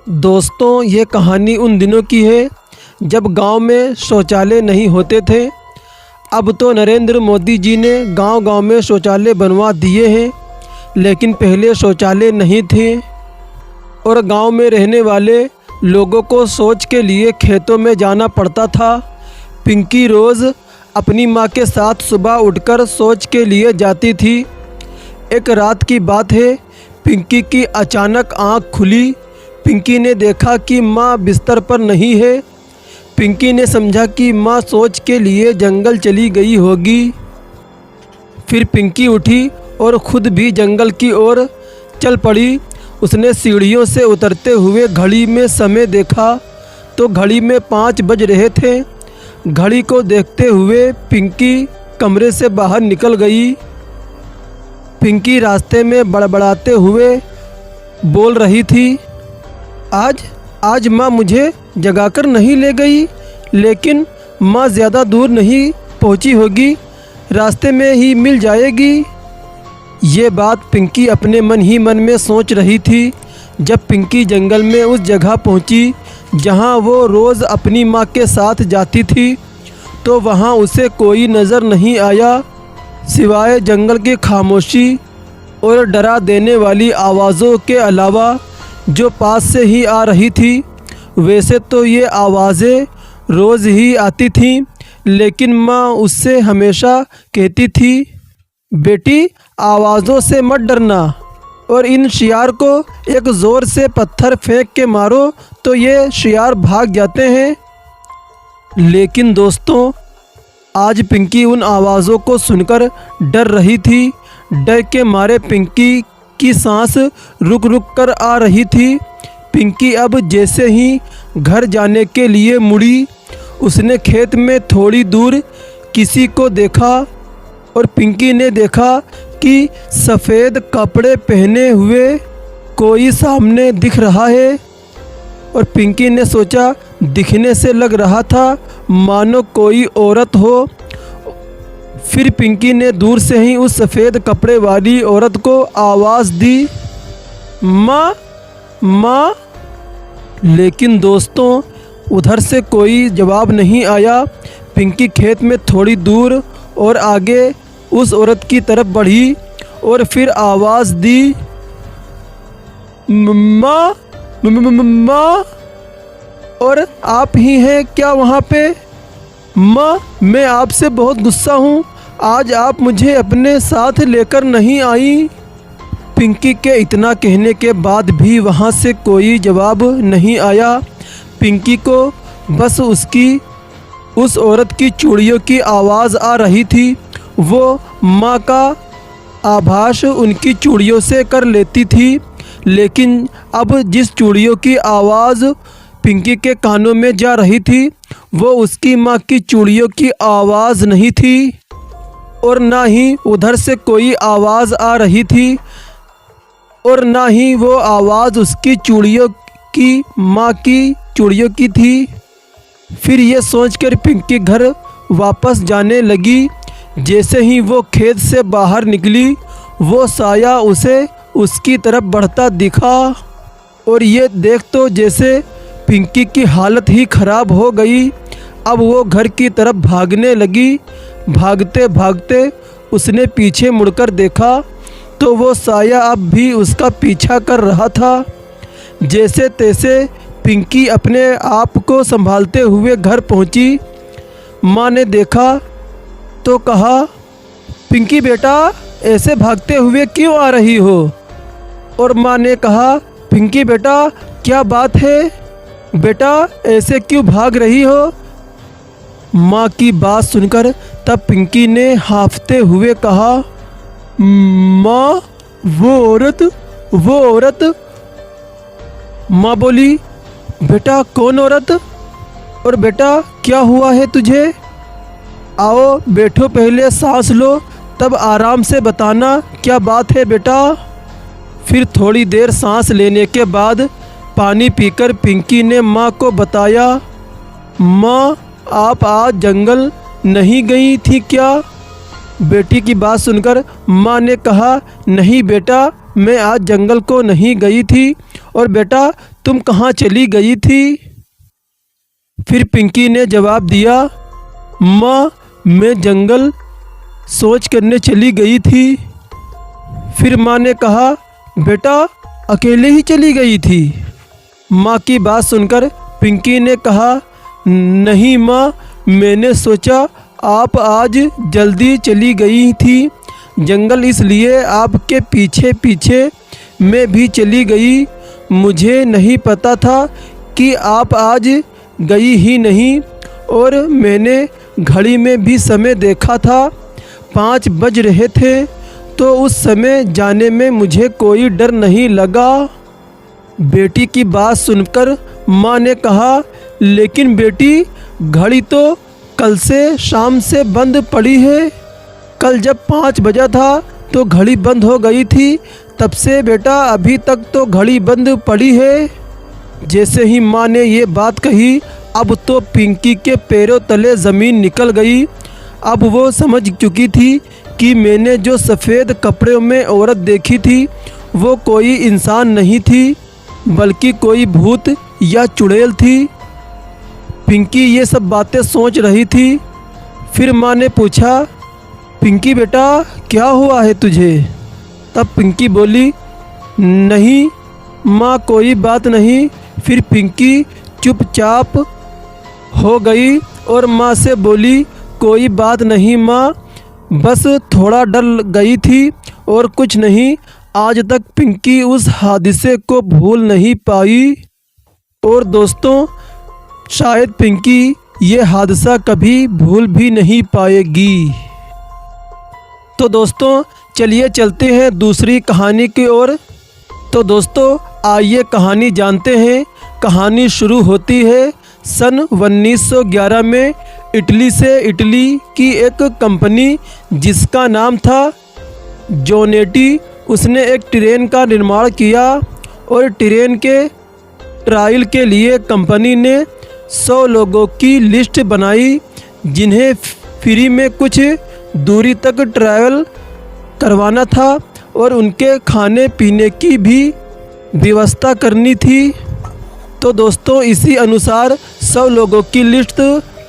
दोस्तों, ये कहानी उन दिनों की है जब गांव में शौचालय नहीं होते थे। अब तो नरेंद्र मोदी जी ने गांव-गांव में शौचालय बनवा दिए हैं, लेकिन पहले शौचालय नहीं थे और गांव में रहने वाले लोगों को शौच के लिए खेतों में जाना पड़ता था। पिंकी रोज़ अपनी माँ के साथ सुबह उठकर शौच के लिए जाती थी। एक रात की बात है, पिंकी की अचानक आँख खुली। पिंकी ने देखा कि माँ बिस्तर पर नहीं है। पिंकी ने समझा कि माँ शौच के लिए जंगल चली गई होगी। फिर पिंकी उठी और खुद भी जंगल की ओर चल पड़ी। उसने सीढ़ियों से उतरते हुए घड़ी में समय देखा तो घड़ी में 5 बज रहे थे। घड़ी को देखते हुए पिंकी कमरे से बाहर निकल गई। पिंकी रास्ते में बड़बड़ाते हुए बोल रही थी, आज माँ मुझे जगाकर नहीं ले गई, लेकिन माँ ज़्यादा दूर नहीं पहुँची होगी, रास्ते में ही मिल जाएगी। ये बात पिंकी अपने मन ही मन में सोच रही थी। जब पिंकी जंगल में उस जगह पहुँची जहाँ वो रोज़ अपनी माँ के साथ जाती थी, तो वहाँ उसे कोई नज़र नहीं आया सिवाय जंगल की खामोशी और डरा देने वाली आवाज़ों के अलावा, जो पास से ही आ रही थी। वैसे तो ये आवाज़ें रोज़ ही आती थीं, लेकिन माँ उससे हमेशा कहती थी, बेटी आवाज़ों से मत डरना और इन शियार को एक ज़ोर से पत्थर फेंक के मारो तो ये शियार भाग जाते हैं। लेकिन दोस्तों, आज पिंकी उन आवाज़ों को सुनकर डर रही थी। डर के मारे पिंकी की सांस रुक रुक कर आ रही थी। पिंकी अब जैसे ही घर जाने के लिए मुड़ी, उसने खेत में थोड़ी दूर किसी को देखा और पिंकी ने देखा कि सफ़ेद कपड़े पहने हुए कोई सामने दिख रहा है। और पिंकी ने सोचा, दिखने से लग रहा था मानो कोई औरत हो। फिर पिंकी ने दूर से ही उस सफ़ेद कपड़े वाली औरत को आवाज़ दी, माँ माँ। लेकिन दोस्तों, उधर से कोई जवाब नहीं आया। पिंकी खेत में थोड़ी दूर और आगे उस औरत की तरफ बढ़ी और फिर आवाज़ दी, माँ माँ। और आप ही हैं क्या वहाँ पे? माँ, मैं आपसे बहुत गुस्सा हूँ, आज आप मुझे अपने साथ लेकर नहीं आई। पिंकी के इतना कहने के बाद भी वहाँ से कोई जवाब नहीं आया। पिंकी को बस उस औरत की चूड़ियों की आवाज़ आ रही थी। वो माँ का आभास उनकी चूड़ियों से कर लेती थी, लेकिन अब जिस चूड़ियों की आवाज़ पिंकी के कानों में जा रही थी, वो उसकी माँ की चूड़ियों की आवाज़ नहीं थी और ना ही उधर से कोई आवाज़ आ रही थी और ना ही वो आवाज़ उसकी चूड़ियों की माँ की चूड़ियों की थी। फिर ये सोचकर पिंकी घर वापस जाने लगी। जैसे ही वो खेत से बाहर निकली, वो साया उसे उसकी तरफ बढ़ता दिखा और ये देख तो जैसे पिंकी की हालत ही ख़राब हो गई। अब वो घर की तरफ भागने लगी। भागते भागते उसने पीछे मुड़कर देखा तो वो साया अब भी उसका पीछा कर रहा था। जैसे तैसे पिंकी अपने आप को संभालते हुए घर पहुंची। माँ ने देखा तो कहा, पिंकी बेटा, ऐसे भागते हुए क्यों आ रही हो? और माँ ने कहा, पिंकी बेटा, क्या बात है बेटा, ऐसे क्यों भाग रही हो? माँ की बात सुनकर तब पिंकी ने हांफते हुए कहा, माँ, वो औरत। माँ बोली, बेटा कौन औरत? और बेटा क्या हुआ है तुझे? आओ बैठो, पहले सांस लो, तब आराम से बताना क्या बात है बेटा। फिर थोड़ी देर सांस लेने के बाद पानी पीकर पिंकी ने माँ को बताया, माँ, आप आज जंगल नहीं गई थी क्या? बेटी की बात सुनकर माँ ने कहा, नहीं बेटा, मैं आज जंगल को नहीं गई थी। और बेटा तुम कहाँ चली गई थी? फिर पिंकी ने जवाब दिया, माँ मैं जंगल सोच करने चली गई थी। फिर माँ ने कहा, बेटा अकेले ही चली गई थी? माँ की बात सुनकर पिंकी ने कहा, नहीं माँ, मैंने सोचा आप आज जल्दी चली गई थी जंगल, इसलिए आपके पीछे पीछे मैं भी चली गई। मुझे नहीं पता था कि आप आज गई ही नहीं, और मैंने घड़ी में भी समय देखा था, 5 बज रहे थे, तो उस समय जाने में मुझे कोई डर नहीं लगा। बेटी की बात सुनकर माँ ने कहा, लेकिन बेटी घड़ी तो कल से शाम से बंद पड़ी है। कल जब 5 बजा था तो घड़ी बंद हो गई थी, तब से बेटा अभी तक तो घड़ी बंद पड़ी है। जैसे ही माँ ने ये बात कही, अब तो पिंकी के पैरों तले ज़मीन निकल गई। अब वो समझ चुकी थी कि मैंने जो सफ़ेद कपड़ों में औरत देखी थी वो कोई इंसान नहीं थी, बल्कि कोई भूत या चुड़ैल थी। पिंकी ये सब बातें सोच रही थी। फिर माँ ने पूछा, पिंकी बेटा क्या हुआ है तुझे? तब पिंकी बोली, नहीं माँ कोई बात नहीं। फिर पिंकी चुपचाप हो गई और माँ से बोली, कोई बात नहीं माँ, बस थोड़ा डर गई थी और कुछ नहीं। आज तक पिंकी उस हादसे को भूल नहीं पाई, और दोस्तों शायद पिंकी ये हादसा कभी भूल भी नहीं पाएगी। तो दोस्तों चलिए चलते हैं दूसरी कहानी की ओर। तो दोस्तों आइए कहानी जानते हैं। कहानी शुरू होती है सन 1911 में इटली से। इटली की एक कंपनी जिसका नाम था जोनेटी, उसने एक ट्रेन का निर्माण किया, और ट्रेन के ट्रायल के लिए कंपनी ने 100 लोगों की लिस्ट बनाई जिन्हें फ्री में कुछ दूरी तक ट्रैवल करवाना था, और उनके खाने पीने की भी व्यवस्था करनी थी। तो दोस्तों इसी अनुसार 100 लोगों की लिस्ट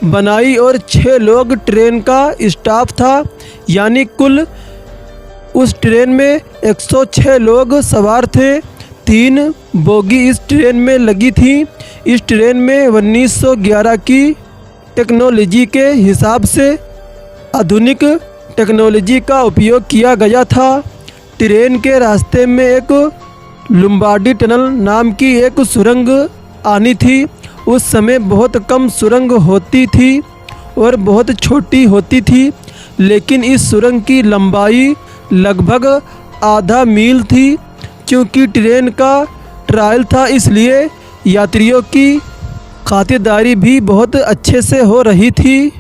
बनाई, और 6 लोग ट्रेन का स्टाफ था, यानी कुल उस ट्रेन में 106 लोग सवार थे। 3 बोगी इस ट्रेन में लगी थी। इस ट्रेन में 1911 की टेक्नोलॉजी के हिसाब से आधुनिक टेक्नोलॉजी का उपयोग किया गया था। ट्रेन के रास्ते में एक लुम्बार्डी टनल नाम की एक सुरंग आनी थी। उस समय बहुत कम सुरंग होती थी और बहुत छोटी होती थी, लेकिन इस सुरंग की लंबाई लगभग आधा मील थी। क्योंकि ट्रेन का ट्रायल था, इसलिए यात्रियों की खातिरदारी भी बहुत अच्छे से हो रही थी।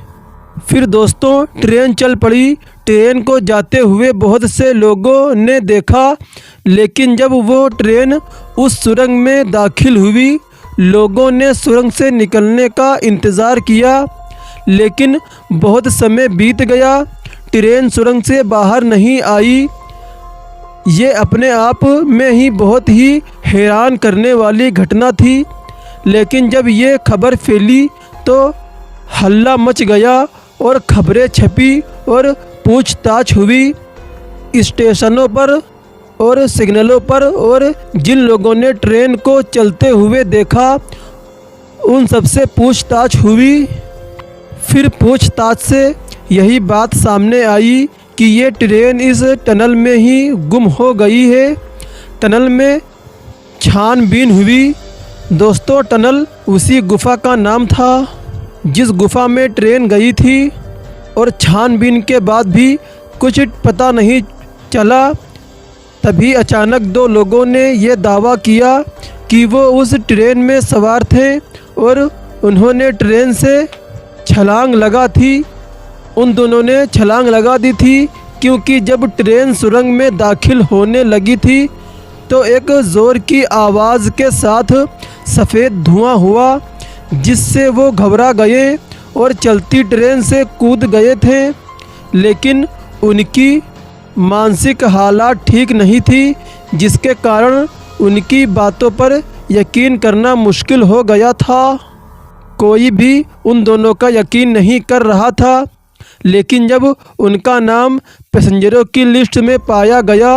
फिर दोस्तों ट्रेन चल पड़ी। ट्रेन को जाते हुए बहुत से लोगों ने देखा, लेकिन जब वो ट्रेन उस सुरंग में दाखिल हुई, लोगों ने सुरंग से निकलने का इंतज़ार किया, लेकिन बहुत समय बीत गया। ट्रेन सुरंग से बाहर नहीं आई। ये अपने आप में ही बहुत ही हैरान करने वाली घटना थी। लेकिन जब ये खबर फैली तो हल्ला मच गया और खबरें छपी और पूछताछ हुई स्टेशनों पर और सिग्नलों पर, और जिन लोगों ने ट्रेन को चलते हुए देखा उन सबसे पूछताछ हुई। फिर पूछताछ से यही बात सामने आई कि ये ट्रेन इस टनल में ही गुम हो गई है। टनल में छानबीन हुई। दोस्तों टनल उसी गुफा का नाम था जिस गुफा में ट्रेन गई थी, और छानबीन के बाद भी कुछ पता नहीं चला। तभी अचानक 2 लोगों ने यह दावा किया कि वो उस ट्रेन में सवार थे और उन्होंने ट्रेन से छलांग लगा थी। उन दोनों ने छलांग लगा दी थी क्योंकि जब ट्रेन सुरंग में दाखिल होने लगी थी तो एक ज़ोर की आवाज़ के साथ सफ़ेद धुआं हुआ, जिससे वो घबरा गए और चलती ट्रेन से कूद गए थे। लेकिन उनकी मानसिक हालत ठीक नहीं थी, जिसके कारण उनकी बातों पर यकीन करना मुश्किल हो गया था। कोई भी उन दोनों का यकीन नहीं कर रहा था। लेकिन जब उनका नाम पैसेंजरों की लिस्ट में पाया गया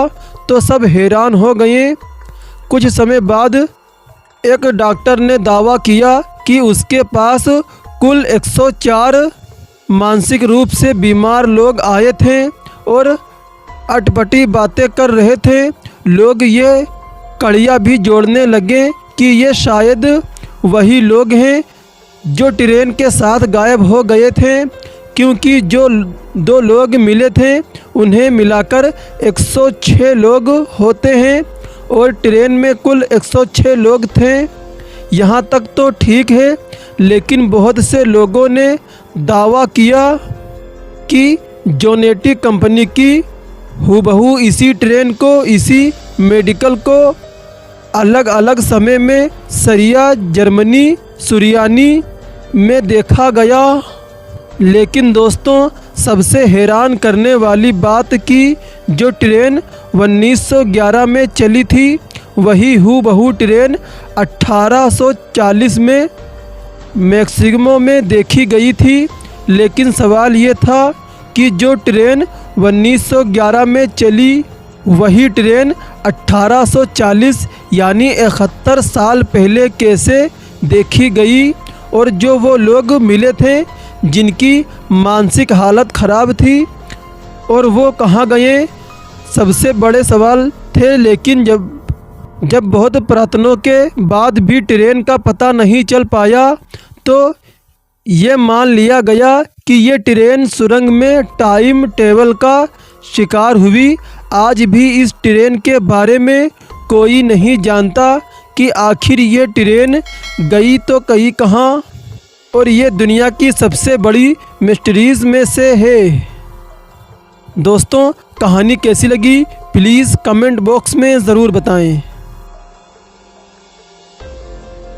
तो सब हैरान हो गए। कुछ समय बाद एक डॉक्टर ने दावा किया कि उसके पास कुल 104 मानसिक रूप से बीमार लोग आए थे और अटपटी बातें कर रहे थे। लोग ये कड़ियाँ भी जोड़ने लगे कि ये शायद वही लोग हैं जो ट्रेन के साथ गायब हो गए थे, क्योंकि जो 2 लोग मिले थे उन्हें मिलाकर 106 लोग होते हैं और ट्रेन में कुल 106 लोग थे। यहाँ तक तो ठीक है, लेकिन बहुत से लोगों ने दावा किया कि जोनेटी कंपनी की हूबहू इसी ट्रेन को, इसी मेडिकल को अलग अलग समय में सरिया जर्मनी सुरियानी में देखा गया। लेकिन दोस्तों, सबसे हैरान करने वाली बात कि जो ट्रेन 1911 में चली थी वही हूबहू ट्रेन 1840 में मैक्सिको में देखी गई थी। लेकिन सवाल ये था कि जो ट्रेन 1911 में चली वही ट्रेन 1840 यानी 71 साल पहले कैसे देखी गई, और जो वो लोग मिले थे जिनकी मानसिक हालत ख़राब थी और वो कहाँ गए, सबसे बड़े सवाल थे। लेकिन जब बहुत प्रयत्नों के बाद भी ट्रेन का पता नहीं चल पाया तो ये मान लिया गया कि ये ट्रेन सुरंग में टाइम ट्रेवल का शिकार हुई। आज भी इस ट्रेन के बारे में कोई नहीं जानता कि आखिर ये ट्रेन गई तो कहीं कहाँ, और ये दुनिया की सबसे बड़ी मिस्ट्रीज़ में से है। दोस्तों, कहानी कैसी लगी प्लीज़ कमेंट बॉक्स में ज़रूर बताएं।